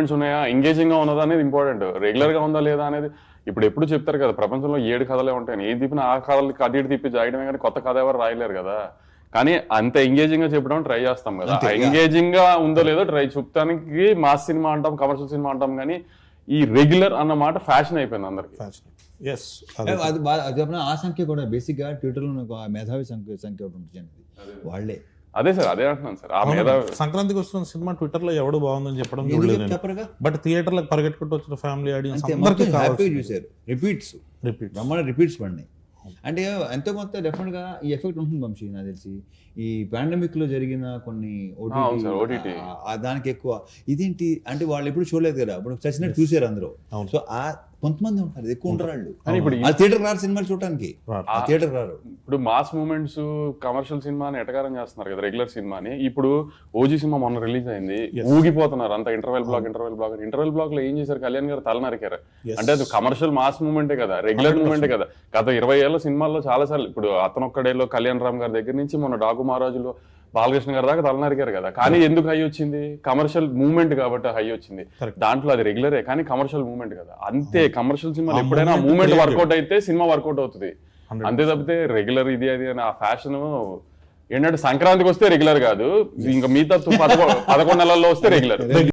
ఉన్నాయా, ఎంగేజింగ్ గా ఉన్నదా అనేది ఇంపార్టెంట్. రెగ్యులర్ గా ఉందా లేదా అనేది ఇప్పుడు ఎప్పుడు చెప్తారు కదా, ప్రపంచంలో 7 కథలే ఉంటాయని. ఏ తిప్పినా ఆ కథలు అటు ఇటు తిప్పి జాయడమే కానీ కొత్త కథ ఎవరు రాయలేరు కదా. కానీ అంత ఎంగేజింగ్ గా చెప్పడం ట్రై చేస్తాం కదా. ఎంగేజింగ్ గా ఉందో లేదో ట్రై చూపడానికి మాస్ సినిమా అంటాం, కమర్షియల్ సినిమా అంటాం, కానీ ఈ రెగ్యులర్ అన్న మాట ఫ్యాషన్ అయిపోయింది అందరికి. అది ఆ సంఖ్య కూడా బేసిక్ గా ట్విట్టర్ లో మేధావి సంఖ్య ఒకటి ఉంటుంది వాళ్ళే. అదే సార్, అదే అంటున్నాను సార్. ఆ మీద సంక్రాంతికి వస్తున్న సినిమా ట్విట్టర్ లో ఎవడు బాగుందని చెప్పడం చూడలేదు, బట్ థియేటర్ లో పరిగెట్టుకుంటూ వచ్చిన ఫ్యామిలీ ఆడియన్స్ చూసారు. రిపీట్స్ పడినాయి అంటే ఎంతో కొంత డెఫినెట్ గా ఈ ఎఫెక్ట్ ఉంటుంది వంశీ. నాకు తెలిసి ఈ పాండమిక్ లో జరిగిన కొన్ని ఓటీటీ దానికి ఎక్కువ ఇదేంటి అంటే వాళ్ళు ఎప్పుడు చూడలేదు కదా, ఇప్పుడు చచ్చినట్టు చూసారు అందరూ. సో ఆ కొంతమంది ఉంటారు, ఎక్కువ ఉంటారు వాళ్ళు. ఇప్పుడు థియేటర్ రారు సినిమాలు చూడటానికి, థియేటర్ రారు. ఇప్పుడు మాస్ మూమెంట్స్ కమర్షియల్ సినిమాని ఎటకారం చేస్తున్నారు కదా, రెగ్యులర్ సినిమాని. ఇప్పుడు ఓజీ సినిమా మొన్న రిలీజ్ అయింది, ఊగిపోతున్నారు అంత ఇంటర్వెల్ బ్లాక్ లో ఏం చేశారు, కళ్యాణ్ గారు తల నరికారు. అంటే అది కమర్షియల్ మాస్ మూమెంటే కదా, రెగ్యులర్ మూమెంటే కదా. గత 20 ఏళ్ల సినిమాల్లో చాలా సార్లు, ఇప్పుడు అతనొక్కడేలో కళ్యాణ్ రామ్ గారి దగ్గర నుంచి మొన్న డాకు మహారాజులో బాలకృష్ణ గారి దాకా తలనరికారు కదా. కానీ ఎందుకు హై వచ్చింది? కమర్షియల్ మూవ్మెంట్ కాబట్టి హై వచ్చింది. దాంట్లో అది రెగ్యులరే కానీ కమర్షియల్ మూవ్మెంట్ కదా. అంతే, కమర్షియల్ సినిమా ఎప్పుడైనా మూవ్మెంట్ వర్కౌట్ అయితే సినిమా వర్కౌట్ అవుతుంది. అంతే తప్పితే రెగ్యులర్ ఇది అది అని ఆ ఫ్యాషన్ ఏంటంటే సంక్రాంతికి వస్తే రెగ్యులర్ కాదు, ఇంకా మిగతా 11 నెలల్లో వస్తే రెగ్యులర్.